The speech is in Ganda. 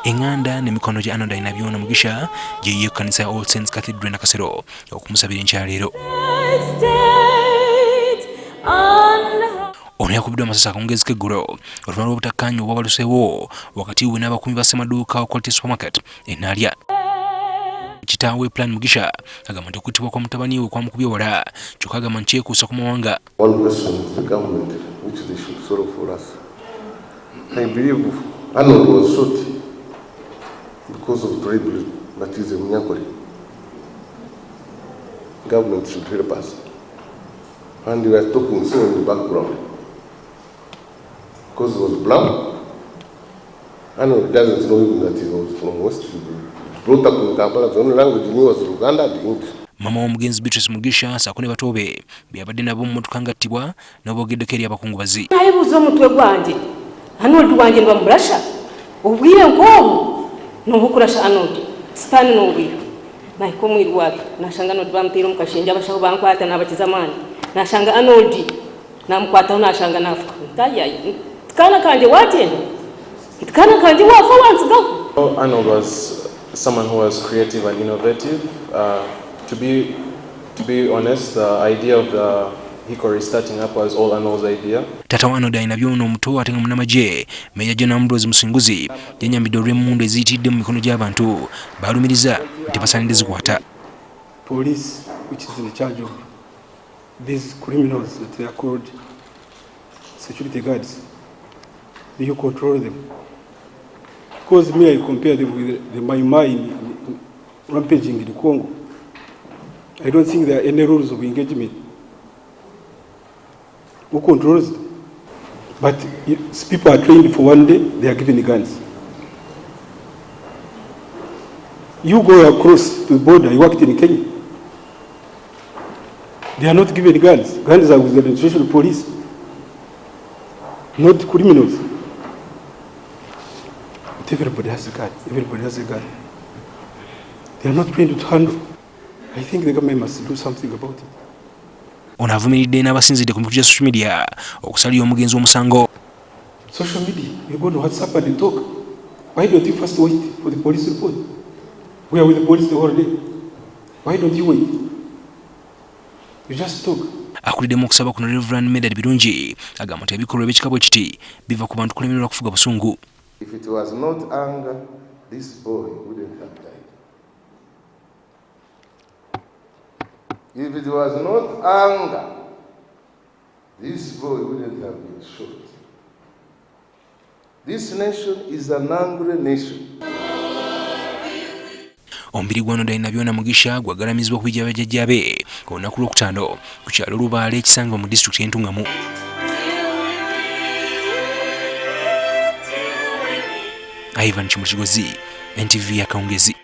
Enganda n'emikono gya Arnold Ainebyona Mugisha gye kkanisa ya All Saints Cathedral Nakasero okumusabira enkyaleero. Ono yakubiddwa amasasi akawungeezi k'eggulo oluvannyuma lw'obutakkaanya obwabaluseewo wakati we n'abakuumi ba ssemaduuka wa Quality Supermarket e Naalya. Kitaawe Plan Mugisha agamba nti okuttibwa kwa mutabani we kwamukubye wala kyokka agamba nti kyekuusa ku mawanga. One question is the government which they should solve for us. I believe Arnold was shot because of tribalism, that is a Munyakoli. Government should help us. And we are talking so in the background. Because he was brown. Arnold doesn't know even that he was from West. Brought up in Kampala, the only language he knew was Luganda and English. Mama w'Omugenzi Mugisha saako ne bato be byabadde nabo mu mmotoka ngattibwa n'oboogeddeko eri abakungubazi. Nayebuuza omutwe gwange Arnold wange nibamulasha obwire nk'obu n'obukurasha Arnold sitaani n'obwire nahika omwiru wake nashanga Arnold bamuteire omu kashenje abashaho bankwata n'abakiza amaani nashanga Arnold namukwataho nashanga nafuka ntayayi tikana kanje wagyenda tikana kanje wafa wansigaho. Arnold was someone who was creative and innovative. To be honest, the idea of the hickory starting up was all Arnold's idea. Tata wa Arnold Ainebyona omuto ate nga munnamagye Meya General Ambrose Musinguzi yannyambidde olw'emmundu eziyitiridde mu mikono gy'abantu baalumiriza nti basaanidde zikwata. Police, which is in charge of these criminals that they are called security guards, do you control them? Because me, I compare them with the Mai rampaging in the Congo. I don't think there are any rules of engagement. Who controls it? But people are trained for one day, they are given guns. You go across the border, you worked in Kenya. They are not given guns. Guns are with the administration police, not criminals. But everybody has a gun. Everybody has a gun. They are not trained to handle. I think the government must do something about it. Ono avumiridde n'abasinzidde ku mikutu gya social media okusalira omugenzi w'omusango. Social media, you go to WhatsApp and talk. Why don't you first wait for the police report? We are with the police the whole day. Why don't you wait? You just talk. Akuliddemu okusaba kuno Reverend Medad Birungi agamba nti ebikolwa eby'ekika bwe kiti biva ku bantu kulemererwa kufuga busungu. If it was not anger, this boy wouldn't have died. If it was not anger, this boy wouldn't have been shot. This nation is an angry nation. Omubiri gwa Arnold Ainebyona Mugisha gwagalamizibwa ku bijja bajjajjaabe olunaku lwokutaano ku kyalo Lubaale ekisangibwa mu disitulikiti y'Entungamu. Ivan Kimukigozi, NTV Akawungeezi.